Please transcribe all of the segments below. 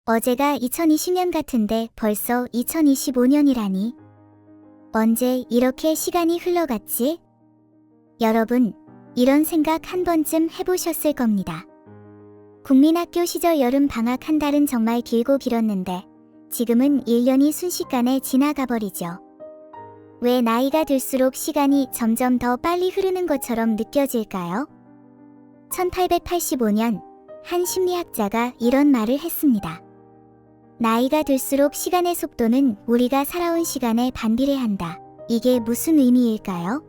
어제가 2020년 같은데 벌써 2025년이라니. 언제 이렇게 시간이 흘러갔지? 여러분, 이런 생각 한 번쯤 해보셨을 겁니다. 국민학교 시절 여름 방학 한 달은 정말 길고 길었는데 지금은 1년이 순식간에 지나가 버리죠. 왜 나이가 들수록 시간이 점점 더 빨리 흐르는 것처럼 느껴질까요? 1885년 한 심리학자가 이런 말을 했습니다. 나이가 들수록 시간의 속도는 우리가 살아온 시간에 반비례한다. 이게 무슨 의미일까요?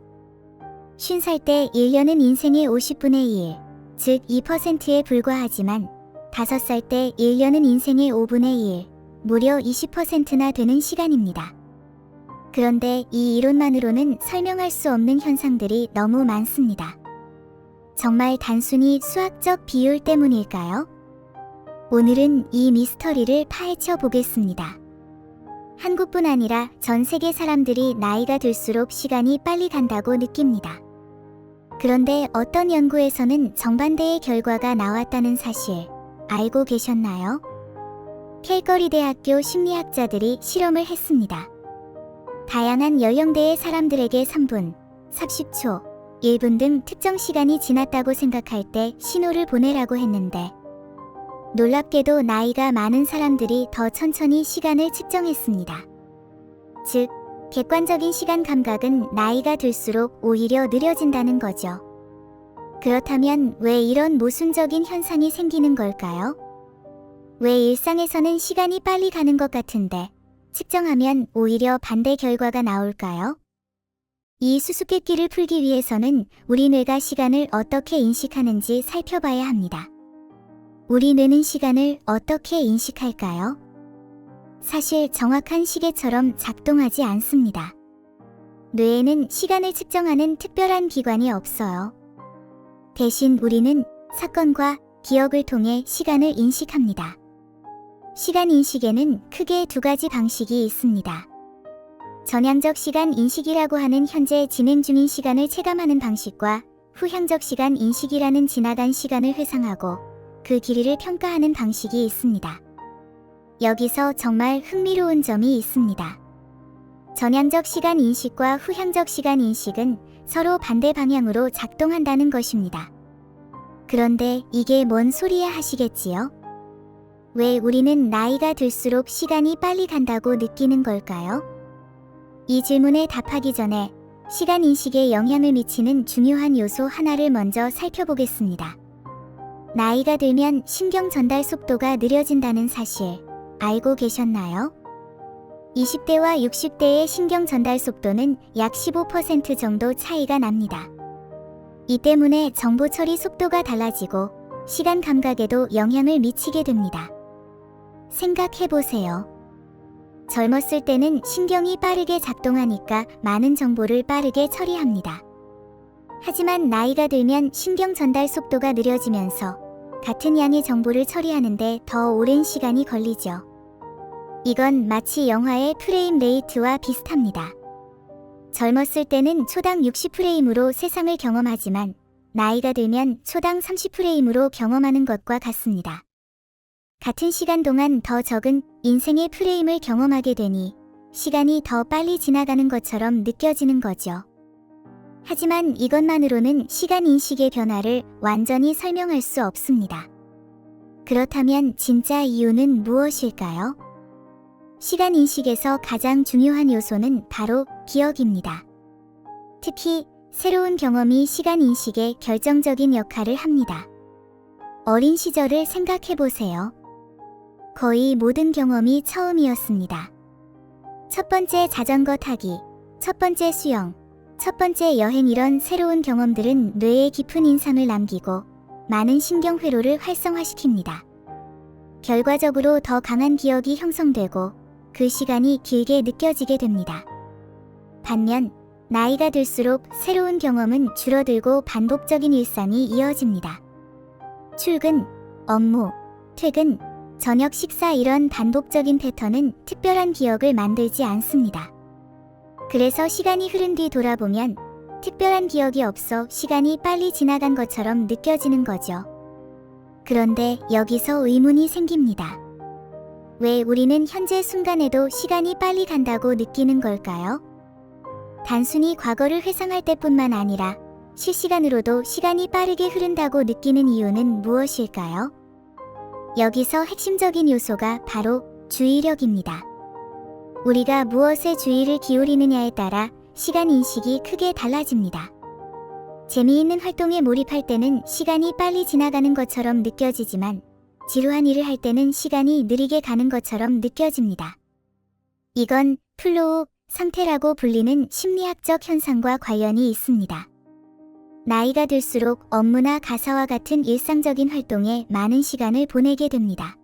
50살 때 1년은 인생의 50분의 1, 즉 2%에 불과하지만 5살 때 1년은 인생의 5분의 1, 무려 20%나 되는 시간입니다. 그런데 이 이론만으로는 설명할 수 없는 현상들이 너무 많습니다. 정말 단순히 수학적 비율 때문일까요? 오늘은 이 미스터리를 파헤쳐 보겠습니다. 한국뿐 아니라 전 세계 사람들이 나이가 들수록 시간이 빨리 간다고 느낍니다. 그런데 어떤 연구에서는 정반대의 결과가 나왔다는 사실 알고 계셨나요? 캘거리 대학교 심리학자들이 실험을 했습니다. 다양한 연령대의 사람들에게 3분, 30초, 1분 등 특정 시간이 지났다고 생각할 때 신호를 보내라고 했는데 놀랍게도 나이가 많은 사람들이 더 천천히 시간을 측정했습니다. 즉, 객관적인 시간 감각은 나이가 들수록 오히려 느려진다는 거죠. 그렇다면 왜 이런 모순적인 현상이 생기는 걸까요? 왜 일상에서는 시간이 빨리 가는 것 같은데 측정하면 오히려 반대 결과가 나올까요? 이 수수께끼를 풀기 위해서는 우리 뇌가 시간을 어떻게 인식하는지 살펴봐야 합니다. 우리 뇌는 시간을 어떻게 인식할까요? 사실 정확한 시계처럼 작동하지 않습니다. 뇌에는 시간을 측정하는 특별한 기관이 없어요. 대신 우리는 사건과 기억을 통해 시간을 인식합니다. 시간 인식에는 크게 두 가지 방식이 있습니다. 전향적 시간 인식이라고 하는 현재 진행 중인 시간을 체감하는 방식과 후향적 시간 인식이라는 지나간 시간을 회상하고 그 길이를 평가하는 방식이 있습니다. 여기서 정말 흥미로운 점이 있습니다. 전향적 시간 인식과 후향적 시간 인식은 서로 반대 방향으로 작동한다는 것입니다. 그런데 이게 뭔 소리야 하시겠지요? 왜 우리는 나이가 들수록 시간이 빨리 간다고 느끼는 걸까요? 이 질문에 답하기 전에 시간 인식에 영향을 미치는 중요한 요소 하나를 먼저 살펴보겠습니다. 나이가 들면 신경 전달 속도가 느려진다는 사실 알고 계셨나요? 20대와 60대의 신경 전달 속도는 약 15% 정도 차이가 납니다. 이 때문에 정보 처리 속도가 달라지고 시간 감각에도 영향을 미치게 됩니다. 생각해보세요. 젊었을 때는 신경이 빠르게 작동하니까 많은 정보를 빠르게 처리합니다. 하지만 나이가 들면 신경 전달 속도가 느려지면서 같은 양의 정보를 처리하는데 더 오랜 시간이 걸리죠. 이건 마치 영화의 프레임 레이트와 비슷합니다. 젊었을 때는 초당 60프레임으로 세상을 경험하지만 나이가 들면 초당 30프레임으로 경험하는 것과 같습니다. 같은 시간 동안 더 적은 인생의 프레임을 경험하게 되니 시간이 더 빨리 지나가는 것처럼 느껴지는 거죠. 하지만 이것만으로는 시간 인식의 변화를 완전히 설명할 수 없습니다. 그렇다면 진짜 이유는 무엇일까요? 시간 인식에서 가장 중요한 요소는 바로 기억입니다. 특히 새로운 경험이 시간 인식에 결정적인 역할을 합니다. 어린 시절을 생각해보세요. 거의 모든 경험이 처음이었습니다. 첫 번째 자전거 타기, 첫 번째 수영, 첫 번째 여행 이런 새로운 경험들은 뇌에 깊은 인상을 남기고 많은 신경회로를 활성화시킵니다. 결과적으로 더 강한 기억이 형성되고 그 시간이 길게 느껴지게 됩니다. 반면 나이가 들수록 새로운 경험은 줄어들고 반복적인 일상이 이어집니다. 출근, 업무, 퇴근, 저녁 식사 이런 반복적인 패턴은 특별한 기억을 만들지 않습니다. 그래서 시간이 흐른 뒤 돌아보면 특별한 기억이 없어 시간이 빨리 지나간 것처럼 느껴지는 거죠. 그런데 여기서 의문이 생깁니다. 왜 우리는 현재 순간에도 시간이 빨리 간다고 느끼는 걸까요? 단순히 과거를 회상할 때뿐만 아니라 실시간으로도 시간이 빠르게 흐른다고 느끼는 이유는 무엇일까요? 여기서 핵심적인 요소가 바로 주의력입니다. 우리가 무엇에 주의를 기울이느냐에 따라 시간 인식이 크게 달라집니다. 재미있는 활동에 몰입할 때는 시간이 빨리 지나가는 것처럼 느껴지지만 지루한 일을 할 때는 시간이 느리게 가는 것처럼 느껴집니다. 이건 플로우 상태라고 불리는 심리학적 현상과 관련이 있습니다. 나이가 들수록 업무나 가사와 같은 일상적인 활동에 많은 시간을 보내게 됩니다.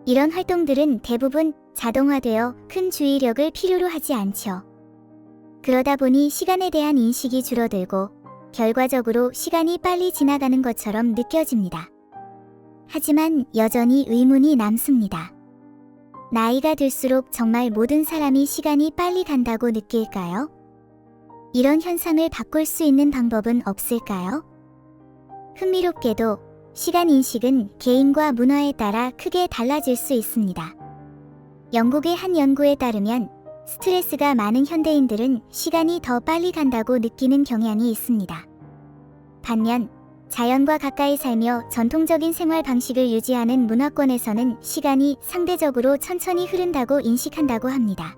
이런 활동들은 대부분 자동화되어 큰 주의력을 필요로 하지 않죠. 그러다 보니 시간에 대한 인식이 줄어들고 결과적으로 시간이 빨리 지나가는 것처럼 느껴집니다. 하지만 여전히 의문이 남습니다. 나이가 들수록 정말 모든 사람이 시간이 빨리 간다고 느낄까요? 이런 현상을 바꿀 수 있는 방법은 없을까요? 흥미롭게도 시간 인식은 개인과 문화에 따라 크게 달라질 수 있습니다. 영국의 한 연구에 따르면 스트레스가 많은 현대인들은 시간이 더 빨리 간다고 느끼는 경향이 있습니다. 반면 자연과 가까이 살며 전통적인 생활 방식을 유지하는 문화권에서는 시간이 상대적으로 천천히 흐른다고 인식한다고 합니다.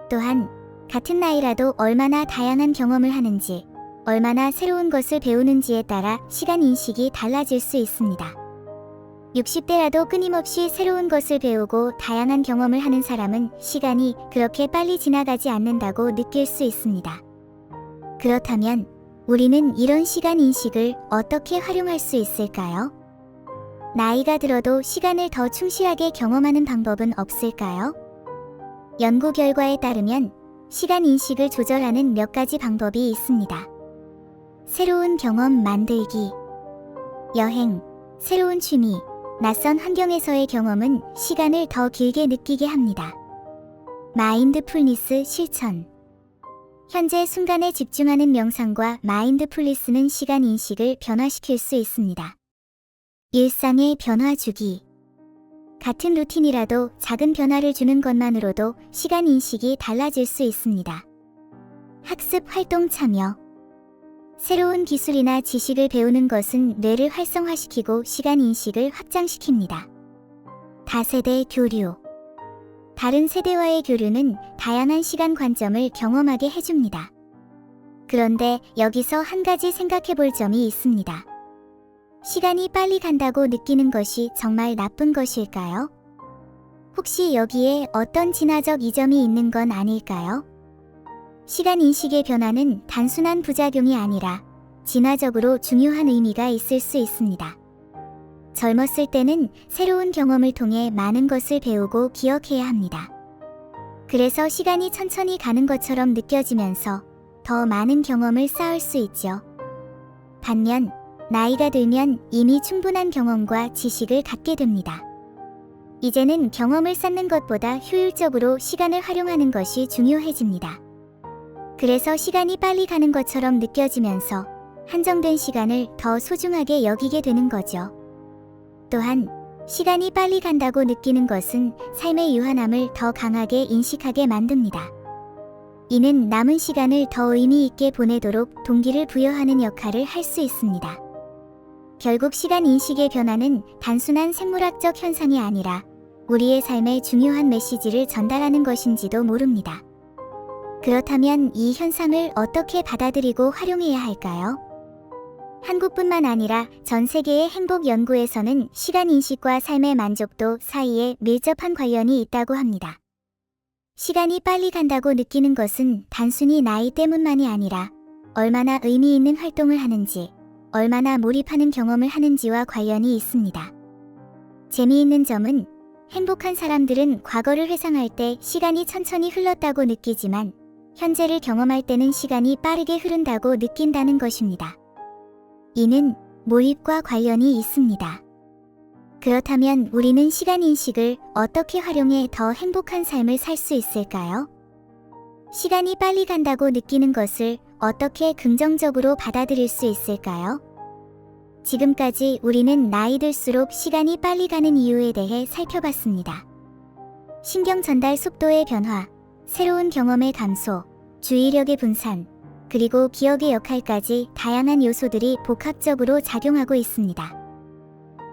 또한 같은 나이라도 얼마나 다양한 경험을 하는지, 얼마나 새로운 것을 배우는지에 따라 시간 인식이 달라질 수 있습니다. 60대라도 끊임없이 새로운 것을 배우고 다양한 경험을 하는 사람은 시간이 그렇게 빨리 지나가지 않는다고 느낄 수 있습니다. 그렇다면 우리는 이런 시간 인식을 어떻게 활용할 수 있을까요? 나이가 들어도 시간을 더 충실하게 경험하는 방법은 없을까요? 연구 결과에 따르면 시간 인식을 조절하는 몇 가지 방법이 있습니다. 새로운 경험 만들기, 여행, 새로운 취미, 낯선 환경에서의 경험은 시간을 더 길게 느끼게 합니다. 마인드풀니스 실천. 현재 순간에 집중하는 명상과 마인드풀니스는 시간 인식을 변화시킬 수 있습니다. 일상의 변화 주기. 같은 루틴이라도 작은 변화를 주는 것만으로도 시간 인식이 달라질 수 있습니다. 학습 활동 참여. 새로운 기술이나 지식을 배우는 것은 뇌를 활성화시키고 시간 인식을 확장시킵니다. 다세대 교류. 다른 세대와의 교류는 다양한 시간 관점을 경험하게 해줍니다. 그런데 여기서 한 가지 생각해 볼 점이 있습니다. 시간이 빨리 간다고 느끼는 것이 정말 나쁜 것일까요? 혹시 여기에 어떤 진화적 이점이 있는 건 아닐까요? 시간 인식의 변화는 단순한 부작용이 아니라 진화적으로 중요한 의미가 있을 수 있습니다. 젊었을 때는 새로운 경험을 통해 많은 것을 배우고 기억해야 합니다. 그래서 시간이 천천히 가는 것처럼 느껴지면서 더 많은 경험을 쌓을 수 있죠. 반면 나이가 들면 이미 충분한 경험과 지식을 갖게 됩니다. 이제는 경험을 쌓는 것보다 효율적으로 시간을 활용하는 것이 중요해집니다. 그래서 시간이 빨리 가는 것처럼 느껴지면서 한정된 시간을 더 소중하게 여기게 되는 거죠. 또한 시간이 빨리 간다고 느끼는 것은 삶의 유한함을 더 강하게 인식하게 만듭니다. 이는 남은 시간을 더 의미 있게 보내도록 동기를 부여하는 역할을 할 수 있습니다. 결국 시간 인식의 변화는 단순한 생물학적 현상이 아니라 우리의 삶에 중요한 메시지를 전달하는 것인지도 모릅니다. 그렇다면 이 현상을 어떻게 받아들이고 활용해야 할까요? 한국뿐만 아니라 전 세계의 행복 연구에서는 시간 인식과 삶의 만족도 사이에 밀접한 관련이 있다고 합니다. 시간이 빨리 간다고 느끼는 것은 단순히 나이 때문만이 아니라 얼마나 의미 있는 활동을 하는지, 얼마나 몰입하는 경험을 하는지와 관련이 있습니다. 재미있는 점은 행복한 사람들은 과거를 회상할 때 시간이 천천히 흘렀다고 느끼지만 현재를 경험할 때는 시간이 빠르게 흐른다고 느낀다는 것입니다. 이는 몰입과 관련이 있습니다. 그렇다면 우리는 시간 인식을 어떻게 활용해 더 행복한 삶을 살 수 있을까요? 시간이 빨리 간다고 느끼는 것을 어떻게 긍정적으로 받아들일 수 있을까요? 지금까지 우리는 나이 들수록 시간이 빨리 가는 이유에 대해 살펴봤습니다. 신경 전달 속도의 변화, 새로운 경험의 감소, 주의력의 분산, 그리고 기억의 역할까지 다양한 요소들이 복합적으로 작용하고 있습니다.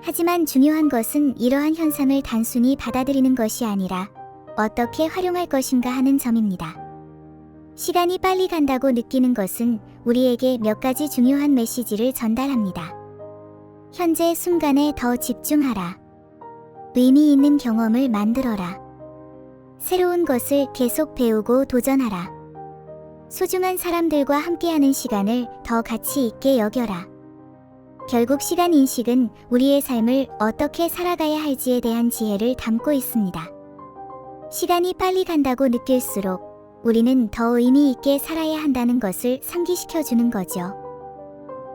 하지만 중요한 것은 이러한 현상을 단순히 받아들이는 것이 아니라 어떻게 활용할 것인가 하는 점입니다. 시간이 빨리 간다고 느끼는 것은 우리에게 몇 가지 중요한 메시지를 전달합니다. 현재 순간에 더 집중하라. 의미 있는 경험을 만들어라. 새로운 것을 계속 배우고 도전하라. 소중한 사람들과 함께하는 시간을 더 가치 있게 여겨라. 결국 시간 인식은 우리의 삶을 어떻게 살아가야 할지에 대한 지혜를 담고 있습니다. 시간이 빨리 간다고 느낄수록 우리는 더 의미 있게 살아야 한다는 것을 상기시켜 주는 거죠.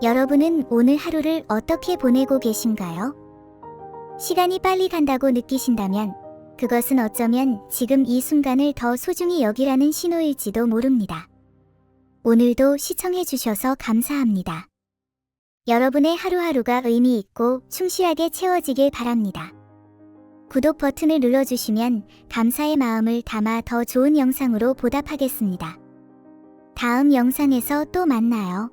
여러분은 오늘 하루를 어떻게 보내고 계신가요? 시간이 빨리 간다고 느끼신다면 그것은 어쩌면 지금 이 순간을 더 소중히 여기라는 신호일지도 모릅니다. 오늘도 시청해 주셔서 감사합니다. 여러분의 하루하루가 의미 있고 충실하게 채워지길 바랍니다. 구독 버튼을 눌러주시면 감사의 마음을 담아 더 좋은 영상으로 보답하겠습니다. 다음 영상에서 또 만나요.